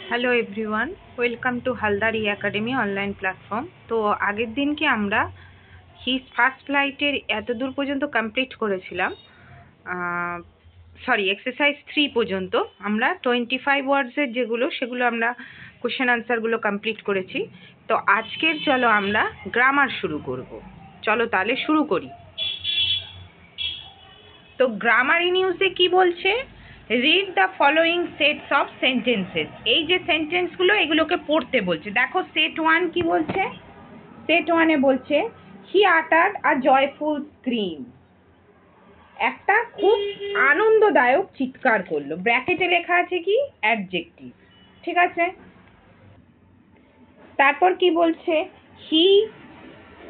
Hello everyone, welcome to Haldari academy online platform. তো আগের দিনকে আমরা হিজ ফার্স্ট ফ্লাইটের এত দূর পর্যন্ত কমপ্লিট করেছিলাম, এক্সারসাইজ 3 পর্যন্ত। আমরা 25 ওয়ার্ডসের সেগুলো আমরা কোশ্চেন আনসারগুলো কমপ্লিট করেছি। তো আজকের চলো আমরা গ্রামার শুরু করব। চলো তাহলে শুরু করি। তো গ্রামার ইন ইউজে কি বলছে? Read the following sets of sentences. এই যে সেন্টেন্সগুলো, এগুলোকে পড়তে বলছে। দেখো সেট 1 কি বলছে? সেট 1-এ বলছে হি আটার্ড আ জয়ফুল স্ক্রিম। একটা খুব আনন্দদায়ক চিৎকার করলো। ব্র্যাকেটে লেখা আছে কি? অ্যাডজেক্টিভ। ঠিক আছে। তারপর কি বলছে? হি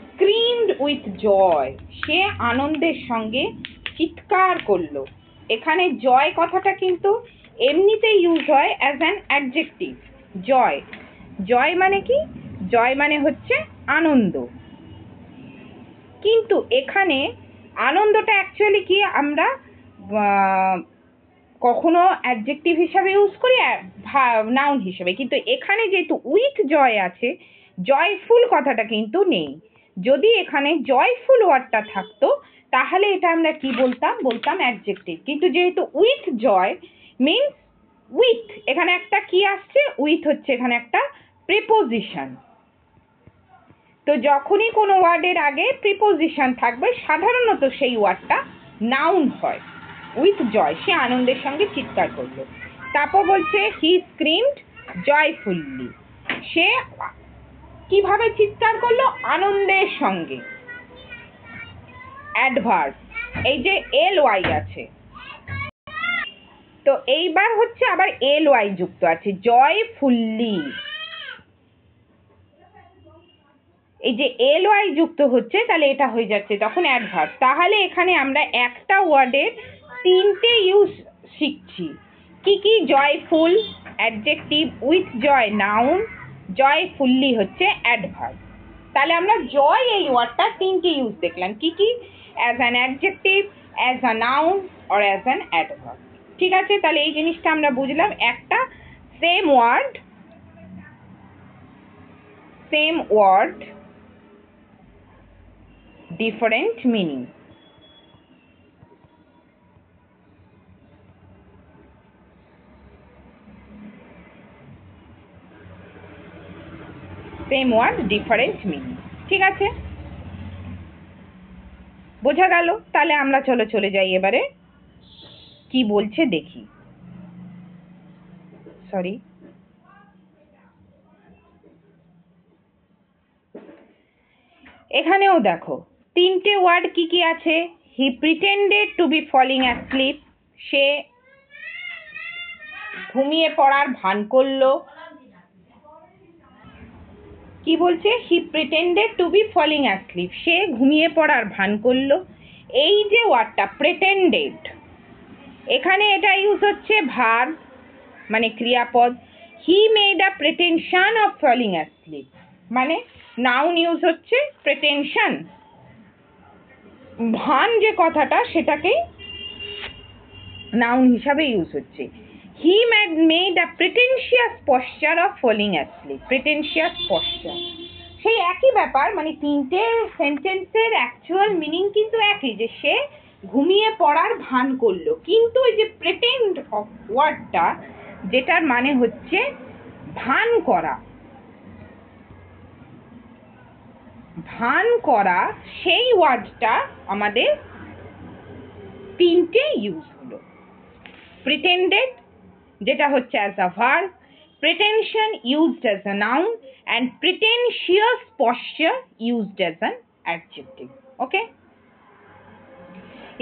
স্ক্রিমড উইথ জয়। সে আনন্দের সঙ্গে চিৎকার করলো। এখানে জয় কথাটা কিন্তু এমনিতে ইউজ হয় অ্যাজ অ্যান অ্যাডজেক্টিভ। জয়, জয় মানে কি? জয় মানে হচ্ছে আনন্দ। কিন্তু এখানে আনন্দটা অ্যাকচুয়ালি কি আমরা কখনো অ্যাডজেক্টিভ হিসাবে ইউজ করি, নাউন হিসেবে। কিন্তু এখানে যেহেতু উইথ জয় আছে, জয়ফুল কথাটা কিন্তু নেই। যদি এখানে জয়ফুল ওয়ার্ডটা থাকতো তাহলে এটা আমরা কি বলতাম? বলতাম অ্যাডজেক্টিভ। কিন্তু যেহেতু উইথ জয় মিনস উইথ, এখানে একটা কি আসছে? উইথ হচ্ছে এখানে একটা প্রিপোজিশন। তো যখনই কোনো ওয়ার্ডের আগে প্রিপোজিশন থাকবে সাধারণত সেই ওয়ার্ডটা নাউন হয়। উইথ জয়, সে আনন্দের সঙ্গে চিৎকার করলো। তারপর বলছে হি স্ক্রিমড জয়ফুল্লি। সে কিভাবে চিৎকার করলো? আনন্দের সঙ্গে। অ্যাডভার্ব, এই যে এল ওয়াই আছে, তো এইবার হচ্ছে আবার এল ওয়াই যুক্ত আছে। জয়ফুল্লি, এই যে এল ওয়াই যুক্ত হচ্ছে, তাহলে এটা হয়ে যাচ্ছে তখন অ্যাডভার্ব। তাহলে এখানে আমরা একটা ওয়ার্ডের 3টে ইউজ শিখছি। কি কি? Joyful adjective, with joy noun, joyfully হচ্ছে অ্যাডভার্ব। তাহলে আমরা জয় এই ওয়ার্ডটা 3টে ইউজ দেখলাম। কি কি? As an adjective, as a noun or as an adverb. ঠিক আছে, তাহলে এই জিনিসটা আমরা বুঝলাম। একটা same word different meaning. Same word, different meaning. ঠিক আছে, বোঝা গেল? তাহলে আমরা চলে যাই এবারে কি বলছে দেখি। সরি, এখানেও দেখো 3টে ওয়ার্ড কি কি আছে? He pretended to be falling asleep. সে ঘুমিয়ে পড়ার ভান করলো। কি বলছে? He pretended to be falling asleep. সে ঘুমিয়ে পড়ার ভান করলো। এই যে ওয়ার্ডটা প্রিটেন্ডেড, এখানে এটা ইউজ হচ্ছে ভার্ব মানে ক্রিয়াপদ। He made a pretension of falling asleep মানে নাউন ইউজ হচ্ছে প্রিটেনশন। ভান যে কথাটা সেটাকেই নাউন হিসাবে ইউজ হচ্ছে। He made a pretentious posture of falling asleep. Pretentious posture, সেই একই ব্যাপার। মানে 3টে সেন্টেন্সের অ্যাকচুয়াল মিনিং কিন্তু একই, যে সে ঘুমিয়ে পড়ার ভান করলো। কিন্তু এই যে প্রিটেন্ড ওয়ার্ডটা, যেটার মানে হচ্ছে ভান করা, ভান করা, সেই ওয়ার্ডটা আমাদের 3টে ইউজ হলো। প্রিটেন্ডেড যেটা হচ্ছে as a verb, pretension used as a noun, and pretentious posture used as an adjective. Okay.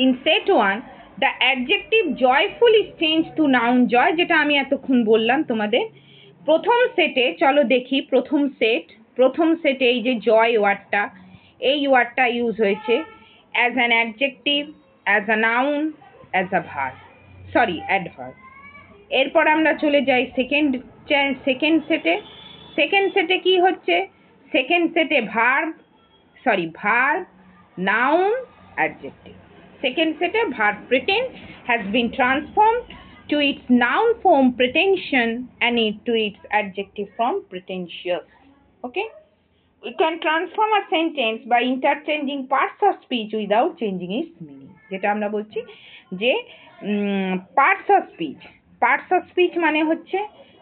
In set 1, the adjective joyful is changed to noun joy, যেটা আমি এতক্ষণ বললাম তোমাদের। প্রথম সেটে চলো দেখি। প্রথম সেটে এই যে জয় ওয়ার্ডটা, এই ওয়ার্ডটা ইউজ হয়েছে as an adjective, as a noun, as a verb, adverb. এরপর আমরা চলে যাই সেকেন্ড সেটে। সেকেন্ড সেটে কি হচ্ছে? সেকেন্ড সেটে verb, noun, adjective. Second set, verb pretend has been transformed to its noun form pretension and it to its adjective form pretentious. Okay, we can transform a sentence by interchanging parts of speech without changing its meaning. যেটা আমরা বলছি যে parts of speech মানে হচ্ছে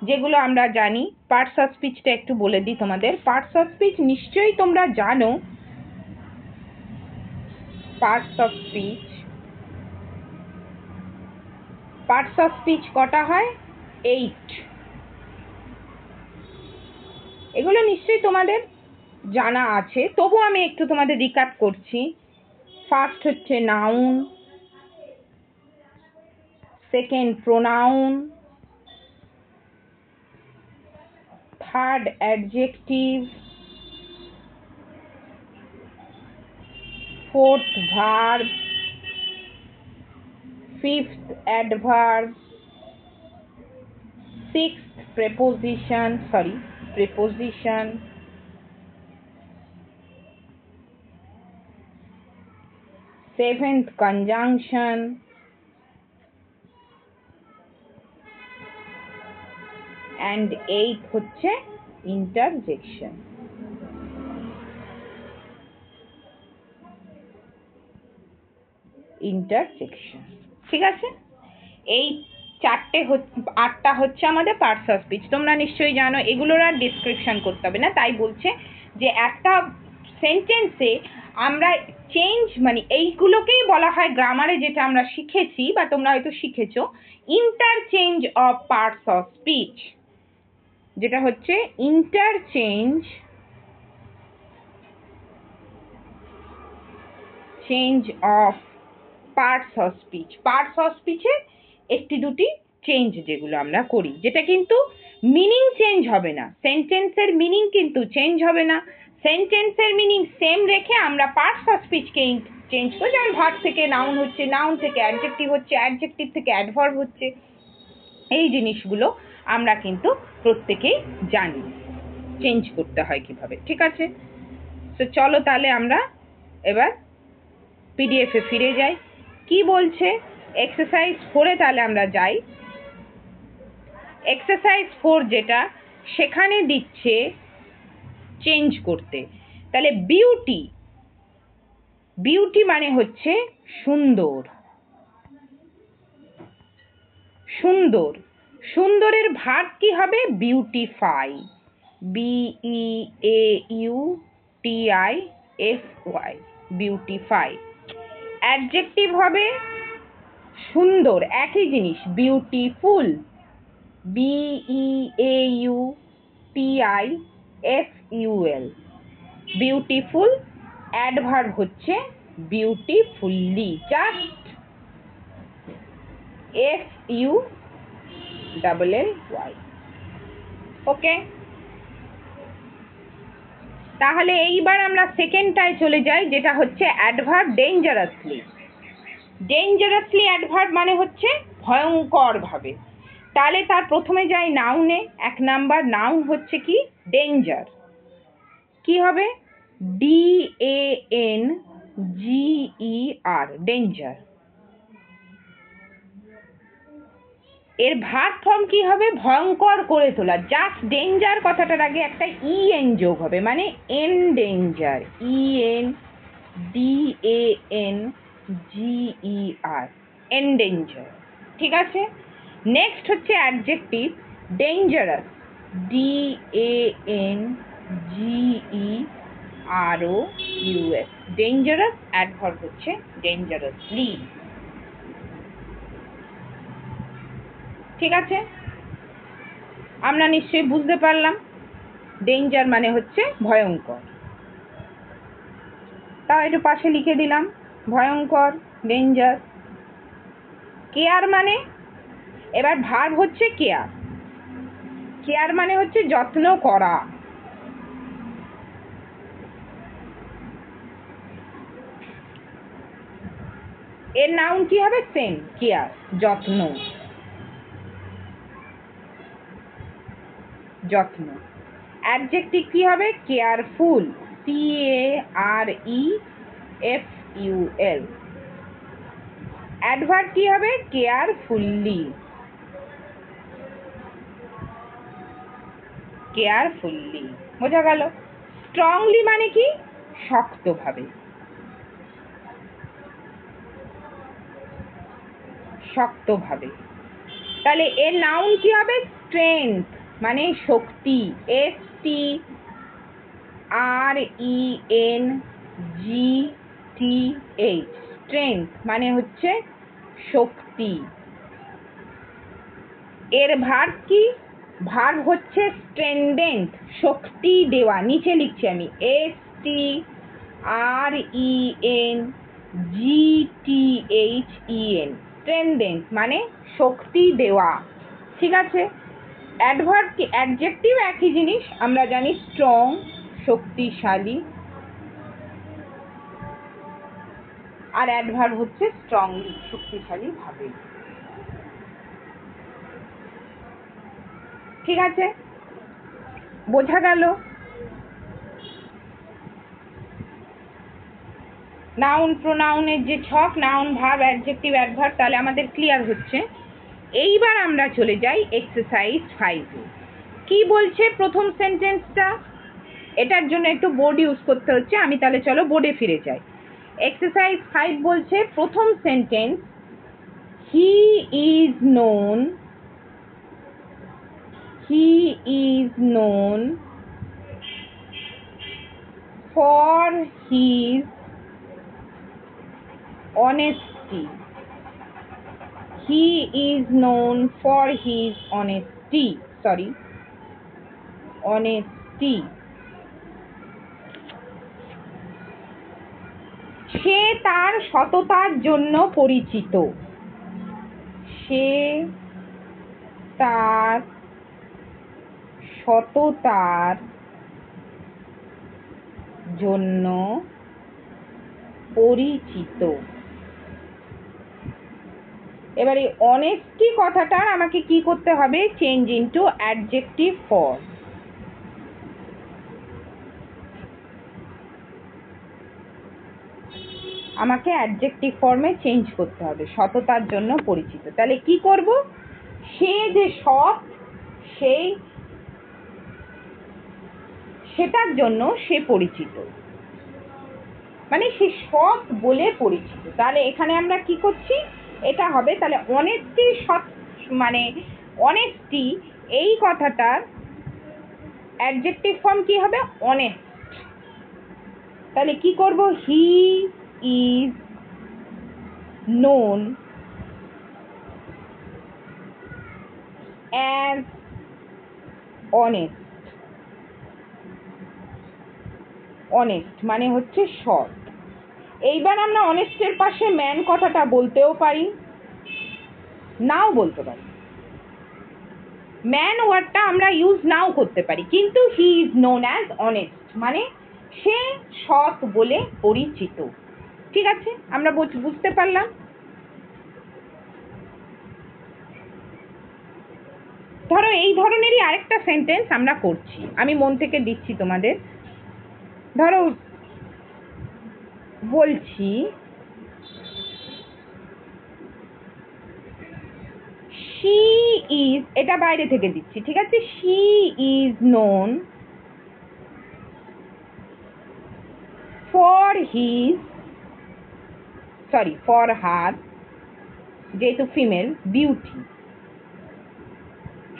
যেগুলো আমরা জানি। Parts of স্পিচটা একটু বলে দিই তোমাদের। পার্টস অফ স্পিচ নিশ্চয়ই তোমরা জানো। পার্টস অফ স্পিচ কটা হয়? 8। এগুলো নিশ্চয়ই তোমাদের জানা আছে, তবু আমি একটু তোমাদের রিক্যাপ করছি। ফার্স্ট হচ্ছে noun, second pronoun, third adjective, fourth verb, fifth adverb, sixth preposition, seventh conjunction, and eighth হচ্ছে ইন্টারজেকশন। ঠিক আছে, এই 8টা হচ্ছে আমাদের পার্টস অফ স্পিচ। তোমরা নিশ্চয়ই জানো, এগুলোর আর ডিসক্রিপশন করতে হবে না। তাই বলছে যে একটা সেন্টেন্সে আমরা চেঞ্জ মানে এইগুলোকেই বলা হয় গ্রামারে, যেটা আমরা শিখেছি বা তোমরা হয়তো শিখেছো, interchange of parts of speech, যেটা হচ্ছে interchange of parts of speech. Parts of স্পিচের একটি দুটি চেঞ্জ যেগুলো আমরা করি, যেটা কিন্তু মিনিং চেঞ্জ হবে না, সেন্টেন্সের মিনিং কিন্তু চেঞ্জ হবে না। সেন্টেন্সের মিনিং সেম রেখে আমরা পার্টস অফ স্পিচকে চেঞ্জ করি। যেমন ভার্ব থেকে নাউন হচ্ছে, নাউন থেকে অ্যাডজেক্টিভ হচ্ছে, অ্যাডজেক্টিভ থেকে অ্যাডভার্ব হচ্ছে। এই জিনিসগুলো আমরা কিন্তু প্রত্যেকেই জানি চেঞ্জ করতে হয় কিভাবে। ঠিক আছে, তো চলো তাহলে আমরা এবার পিডিএফে ফিরে যাই। কি বলছে এক্সারসাইজ 4-এ, তাহলে আমরা যাই। এক্সারসাইজ 4 যেটা, সেখানে দিচ্ছে চেঞ্জ করতে। তাহলে বিউটি মানে হচ্ছে সুন্দর। সুন্দরের ভার্ব কি হবে? Beautify, BEAUTIFY, beautify. অ্যাডজেক্টিভ হবে সুন্দর, একই জিনিস, বিউটিফুল, BEAUTIFUL, বিউটিফুল। অ্যাডভার্ব হচ্ছে বিউটিফুল্লি, জাস্ট FULLY। ওকে, তাহলে এইবার আমরা সেকেন্ডটায় চলে যাই, যেটা হচ্ছে অ্যাডভার্ব ডেঞ্জারাসলি। অ্যাডভার্ব মানে হচ্ছে ভয়ঙ্কর ভাবে। তাহলে তার প্রথমে যাই নাউনে। 1 নাম্বার নাউন হচ্ছে কি? ডেঞ্জার। কি হবে? DANGER, danger. এর ভার্ব ফর্ম কি হবে? ভয়ঙ্কর করে তোলা। জাস্ট ডেঞ্জার কথাটার আগে একটা EN যোগ হবে, মানে এনডেঞ্জার, ENDANGER, এনডেঞ্জার। ঠিক আছে, নেক্সট হচ্ছে adjective dangerous, DANGEROUS, dangerous. Adverb হচ্ছে ডেঞ্জারাসলি। ঠিক আছে, আমরা নিশ্চয়ই বুঝতে পারলাম ডেঞ্জার মানে হচ্ছে ভয়ঙ্কর। তাও একটু পাশে লিখে দিলাম, ভয়ঙ্কর, ডেঞ্জার। কেয়ার মানে, এবার ভার্ব হচ্ছে কেয়ার মানে হচ্ছে যত্ন করা। এর নাউন কি হবে? সেম, কেয়ার, যত্ন। অ্যাডজেক্টিভ কি হবে? Careful, CAREFUL। অ্যাডভার্ব কি হবে? কেয়ারফুল্লি। কেয়ারফুলি। বোঝা গেল? স্ট্রংলি মানে কি? শক্তভাবে, শক্তভাবে। তাহলে এর নাউন কি হবে? স্ট্রেংথ মানে শক্তি, STRENGTH, স্ট্রেংথ মানে হচ্ছে শক্তি। এর ভার্ব কি? ভার্ব হচ্ছে স্ট্রেন্ডেন্ট, শক্তি দেওয়া। নিচে লিখছি আমি, STRENGTHEN, স্ট্রেন্ডেন্ট মানে শক্তি দেওয়া। ঠিক আছে? অ্যাডভার্ব কি? অ্যাডজেক্টিভ একই জিনিস, আমরা জানি স্ট্রং শক্তিশালী, আর অ্যাডভার্ব হচ্ছে স্ট্রংলি শক্তিশালী ভাবে। ঠিক আছে? বোঝা গেল? নাউন প্রোনাউনের যে ছক, নাউন ভার্ব অ্যাডজেক্টিভ অ্যাডভার্ব, তাহলে আমাদের ক্লিয়ার হচ্ছে। এইবার আমরা চলে যাই এক্সারসাইজ 5 এ। কি বলছে প্রথম সেন্টেন্সটা? এটার জন্য একটু বোর্ড ইউজ করতে হচ্ছে, আমি তাহলে চলো বোর্ডে ফিরে যাই। এক্সারসাইজ 5 বলছে প্রথম sentence, he is known, he is known for his honesty. He is known for his honesty. Sorry, honesty. সে তার সততার জন্য পরিচিত। সে তার সততার জন্য পরিচিত। এবার এই অনেস্টি কথাটার আমাকে কি করতে হবে? Change into adjective form. আমাকে অ্যাডজেক্টিভ ফর্মে চেঞ্জ করতে হবে, সততার জন্য পরিচিত। তাহলে কি করব? সে যে সৎ, সেই সেটার জন্য সে পরিচিত, মানে সে সৎ বলে পরিচিত। তাহলে এখানে আমরা কি করছি? এটা হবে তাহলে অনেস্টি, সৎ মানে অনেস্টি, এই কথাটার অ্যাডজেক্টিভ ফর্ম কি হবে? অনেস্ট। তাহলে কি করব? He is known as honest. Honest মানে হচ্ছে সৎ। এইবার আমরা অনেস্টের পাশে ম্যান কথাটা বলতেও পারি, নাও বলতে পারি। ম্যান ওয়ার্ডটা আমরা ইউজ নাও করতে পারি, কিন্তু he is known as honest মানে সে সৎ বলে পরিচিত। ঠিক আছে? আমরা বুঝতে পারলাম। ধরো এই ধরনেরই আরেকটা সেন্টেন্স আমরা করছি, আমি মন থেকে দিচ্ছি তোমাদের। ধরো বলছি, she is, এটা বাইরে থেকে দিচ্ছি, ঠিক আছে? she is known for her, যেহেতু ফিমেল, বিউটি।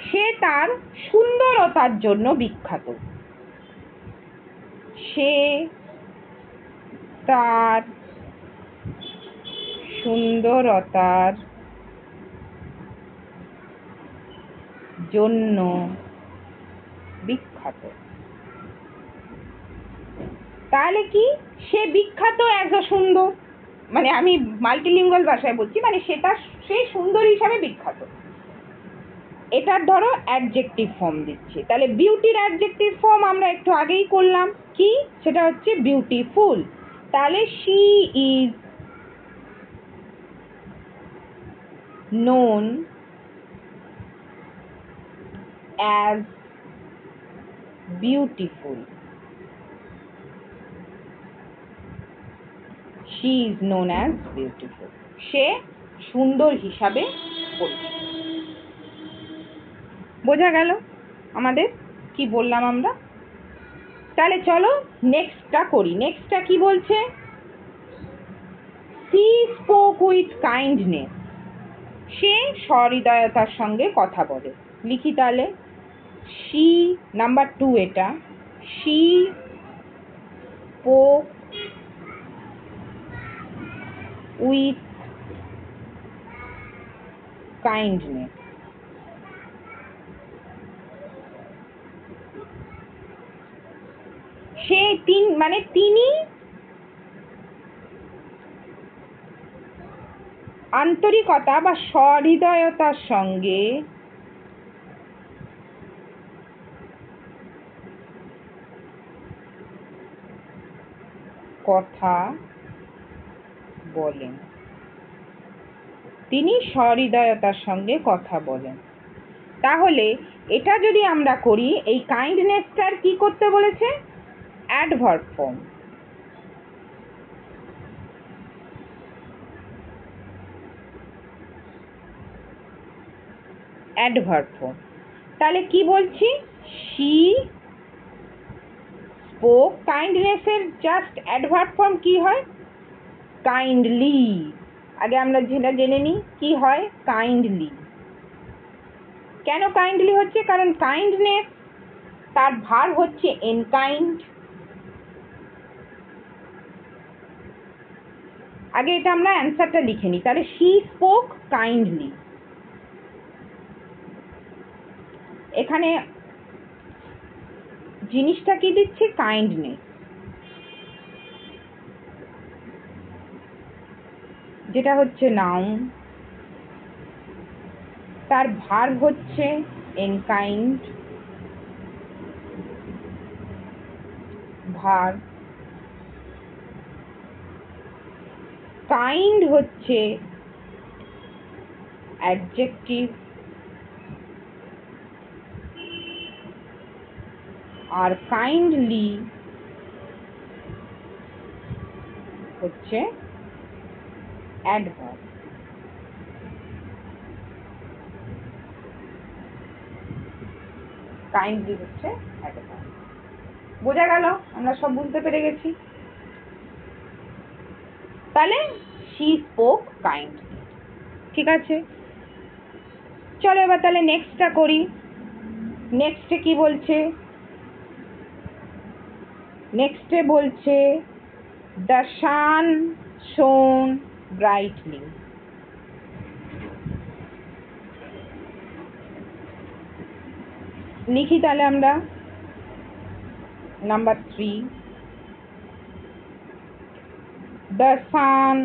সে তার সুন্দরতার জন্য বিখ্যাত। সে তার সুন্দরতার জন্য বিখ্যাত। তাহলে কি? সে বিখ্যাত অ্যাজ আ সুন্দর, মানে আমি মাল্টিলিঙ্গুয়াল ভাষায় বলছি, মানে সে সুন্দর হিসাবে বিখ্যাত। এটার ধরো অ্যাডজেক্টিভ ফর্ম দিচ্ছে। তাহলে বিউটির অ্যাডজেক্টিভ ফর্ম আমরা একটু আগেই করলাম, কি? সেটা হচ্ছে বিউটিফুল। তাহলে she is known as beautiful. She is known as beautiful, সে সুন্দর হিসাবে পরিচিত। বোঝা গেল আমাদের? কি বললাম আমরা? তাহলে চলো নেক্সটটা করি। নেক্সটটা কি বলছে? সি স্পোক উইথ কাইন্ডনেস, সে সহৃদয়তার সঙ্গে কথা বলে। লিখি তাহলে, শি নাম্বার 2 এটা, শি স্পোক উইথ কাইন্ডনেস। সে তিনি আন্তরিকতা বা সহৃদয়তার সঙ্গে কথা বলেন। তিনি সহৃদয়তার সঙ্গে কথা বলেন। তাহলে এটা যদি আমরা করি, এই কাইন্ডনেসটার কি করতে বলেছে? Adverb form. Adverb form. তাহলে কি বলছি? শি স্পোক, কাইন্ডনেসের জাস্ট অ্যাডভার্ব ফর্ম কি হয়? কাইন্ডলি। আগে আমরা যেটা জেনে নিই কি হয়, কাইন্ডলি। কেন কাইন্ডলি হচ্ছে? কারণ কাইন্ডনেস তার ভার হচ্ছে এনকাইন্ড। আগে এটা আমরা অ্যান্সারটা লিখে নিই। তাহলে শি স্পোক কাইন্ডলি, এখানে জিনিসটা কি দিচ্ছে? কাইন্ডনেস, যেটা হচ্ছে নাউন, তার ভার্ব হচ্ছে এনকাইন্ড, ভার্ব। কাইন্ড হচ্ছে অ্যাডজেক্টিভ, আর কাইন্ডলি হচ্ছে অ্যাডভার্ব। কাইন্ডলি হচ্ছে অ্যাডভার্ব। বোঝা গেল? আমরা সব বুঝতে পেরে গেছি। তাহলে শি স্পোক কাইন্ডলি, ঠিক আছে। চলো এবার তাহলে নেক্সটটা করি। নেক্সটে কি বলছে? নেক্সটে বলছে দ্য সান শোন ব্রাইটলি। লিখি তাহলে আমরা নাম্বার 3, দ্য সান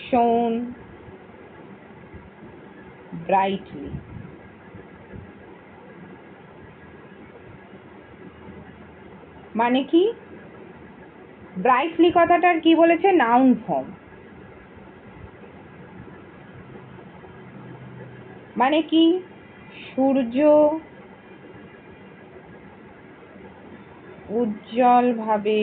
শোন ব্রাইটলি। মানে কি? ব্রাইটলি কথাটার কি বলেছে? Noun form. মানে কি? সূর্য উজ্জ্বলভাবে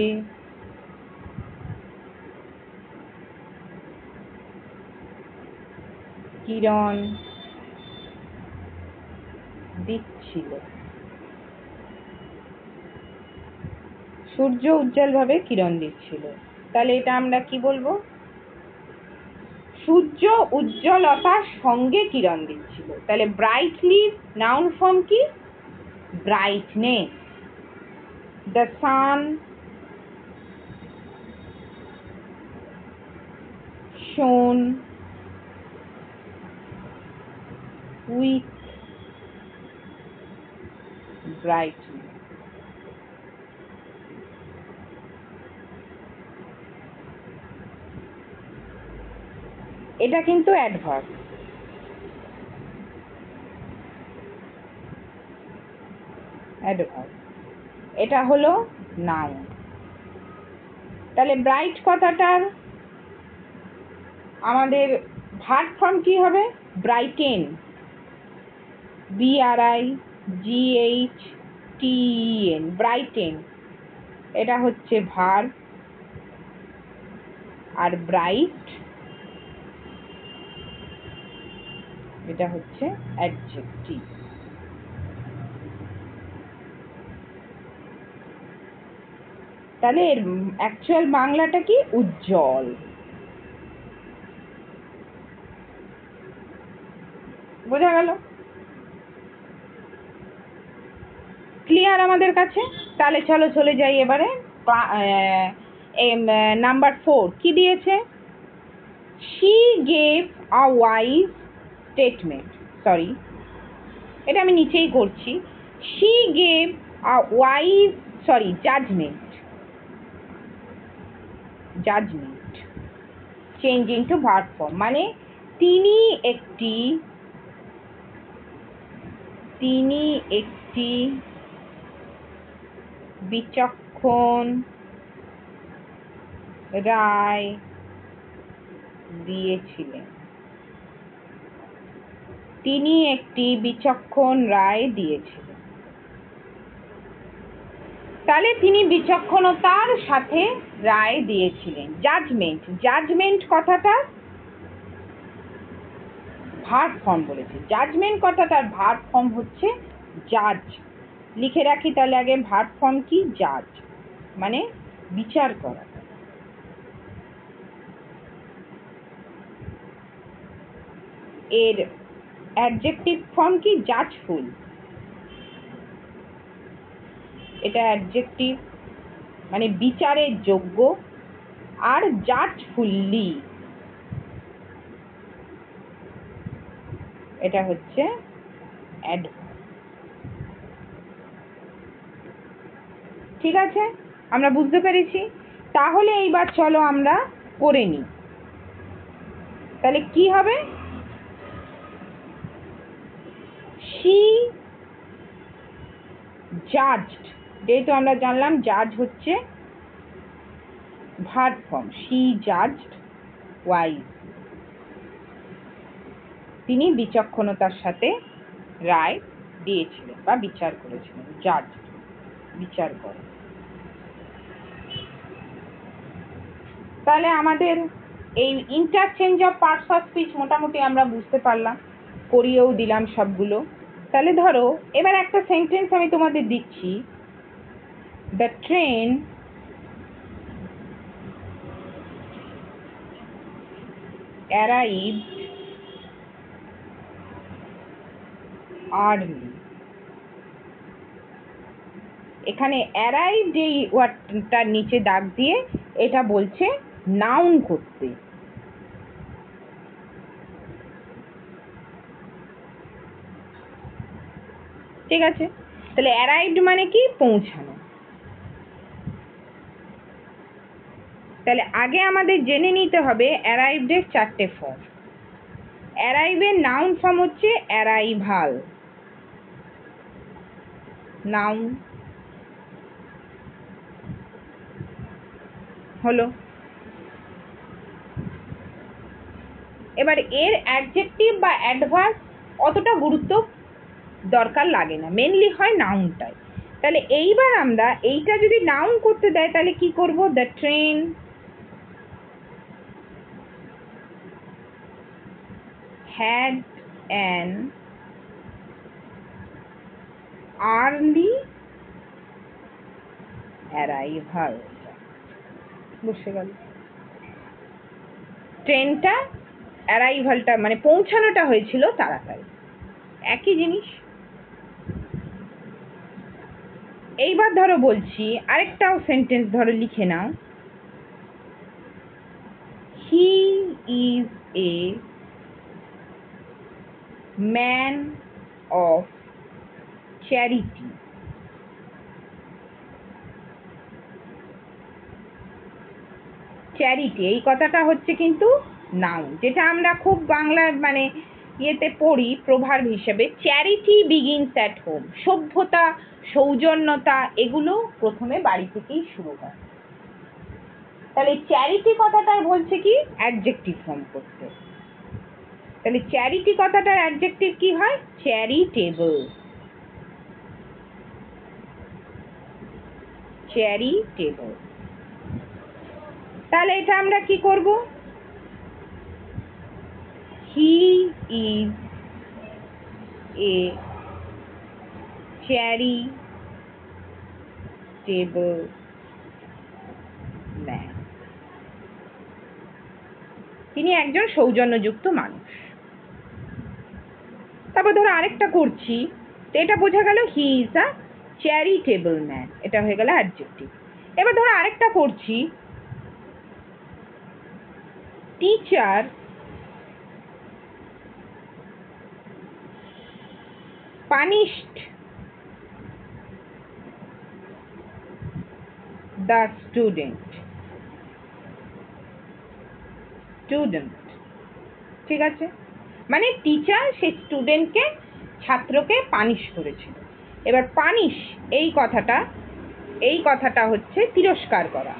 কিরণ দিচ্ছিল। সূর্য উজ্জ্বলভাবে কিরণ দিচ্ছিল। তাহলে এটা আমরা কি বলবো? সূর্য উজ্জ্বলতার সঙ্গে কিরণ দিচ্ছিল। তাহলে ব্রাইটলি নাউন ফর্ম কি? Brightness. The sun shone with brightly. এটা কিন্তু অ্যাডভার্ব। অ্যাডভার্ব, এটা হলো নাউন। তাহলে ব্রাইট কথাটার আমাদের ভার্ব ফর্ম কি হবে? ব্রাইটেন। BRIGHTEN, brighten. এটা হচ্ছে ভার্ব, আর ব্রাইট এটা হচ্ছে অ্যাডজেক্টিভ। তাহলে এর অ্যাকচুয়াল বাংলাটা কি? উজ্জ্বল। বোঝা গেল? ক্লিয়ার আমাদের কাছে? তাহলে চলো চলে যাই এবারে নাম্বার 4 কি দিয়েছে? she gave a wise statement, sorry এটা আমি নিচেই করছি, she gave a wise judgment changing to verb form, মানে তিনি একটি বিচক্ষণ রায় দিয়েছিলেন। তাহলে তিনি বিচক্ষণতার সাথে রায় দিয়েছিলেন। জাজমেন্ট কথাটা ভার্ব ফর্ম বলেছে। জাজমেন্ট কথাটার ভার্ব ফর্ম হচ্ছে জাজ। লিখে রাখি তাহলে আগে ভার্ব ফর্ম কি? জাজ, মানে বিচার করা। এর অ্যাডজেক্টিভ ফর্ম কি? জাজফুল। এটা অ্যাডজেক্টিভ, মানে বিচারের যোগ্য। আর জাজফুল্লি এটা হচ্ছে অ্যাডভার্ব। ঠিক আছে, আমরা বুঝতে পেরেছি। তাহলে এইবার চলো আমরা করে নিই। তাহলে কি হবে? she judged, যেহেতু আমরা জানলাম জাজ হচ্ছে verb form, she judged wise, তিনি বিচক্ষণতার সাথে রায় দিয়েছিলেন বা বিচার করেছিলেন। জাজ, বিচার করে। তাহলে আমাদের এই interchange of parts of speech মোটামুটি আমরা বুঝতে পারলাম, করিয়েও দিলাম সবগুলো। তাহলে ধরো এবার একটা সেন্টেন্স আমি তোমাদের দিচ্ছি, দ্য ট্রেন arrived early, এখানে arrived এই ওয়ার্ডটার নিচে দাগ দিয়ে এটা বলছে নাউন করতে। ঠিক আছে, তাহলে arrived মানে কি? পৌঁছানো। তাহলে আগে আমাদের জেনে নিতে হবে arrived এর 4টে ফর্ম। arrive এর নাউন ফর্ম হচ্ছে অ্যারাইভাল, নাউন হলো। এবার এর অ্যাডজেক্টিভ বা অ্যাডভার্ব অতটা গুরুত্ব দরকার লাগে না, মেনলি হয় নাউনটাই। তাহলে এইবার আমরা এইটা যদি নাউন করতে দেয় তাহলে কি করব? The train had an early arrival, বুঝতে গেল? ট্রেনটা অ্যারাইভালটা মানে পৌঁছানোটা হয়েছিল তাড়াতাড়ি, একই জিনিস। এইবার ধরো বলছি আরেকটাও সেন্টেন্স ধরো লিখে নাও, he is a man of charity. Charity এই কথাটা হচ্ছে কিন্তু নাউন, যেটা আমরা খুব বাংলা মানে ইয়েতে পড়ি প্রভাব হিসেবে, চ্যারিটি বিগিনস অ্যাট হোম। সভ্যতা, সৌজন্যতা এগুলো প্রথমে বাড়ি থেকেই শুরু হয়। তাহলে চ্যারিটি কথাটার বলছে কি? অ্যাডজেক্টিভ ফর্ম করতে। তাহলে চ্যারিটি কথাটার অ্যাডজেক্টিভ কি হয়? চ্যারিটেবল। চ্যারিটেবল। তাহলে এটা আমরা কি করব? হি ইজ এ চ্যারিটেবল ম্যান। তিনি একজন সৌজন্যযুক্ত মানুষ। তারপর ধরো আরেকটা করছি, তো এটা বোঝা গেল he is a charitable man, এটা হয়ে গেল অ্যাডজেক্টিভ। এবার ধরো আরেকটা করছি, টিচার punished the student, ঠিক আছে, মানে টিচার সেই স্টুডেন্টকে, ছাত্রকে পানিশ করেছিল। এবার পানিশ এই কথাটা হচ্ছে তিরস্কার করা।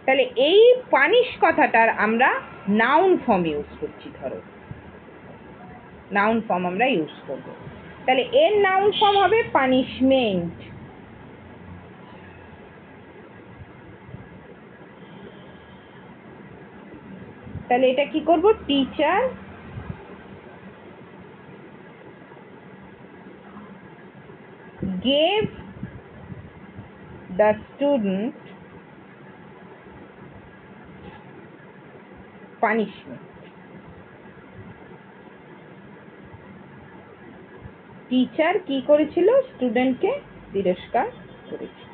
তাহলে এই পানিশ কথাটার আমরা নাউন ফর্ম ইউজ করছি। ধরো নাউন ফর্ম আমরা ইউজ করব, তাহলে এর নাউন ফর্ম হবে পানিশমেন্ট। তাহলে এটা কি করব, teacher gave the student punishment. Teacher কি করেছিল, স্টুডেন্টকে তিরস্কার করেছিল।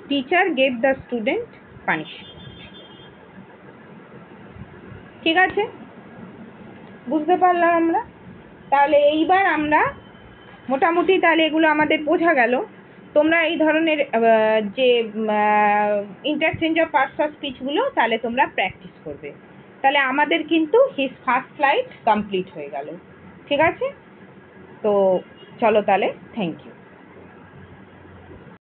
Teacher gave the student punishment. ঠিক আছে, বুঝতে পারলাম আমরা। তাহলে এইবার আমরা মোটামুটি, তাহলে এগুলো আমাদের বোঝা গেল। তোমরা এই ধরনের যে ইন্টারচেঞ্জ অফ পার্টস অফ স্পিচগুলো তাহলে তোমরা প্র্যাকটিস করবে। তাহলে আমাদের কিন্তু হিজ ফার্স্ট ফ্লাইট কমপ্লিট হয়ে গেল। ঠিক আছে, তো চলো তাহলে, থ্যাংক ইউ।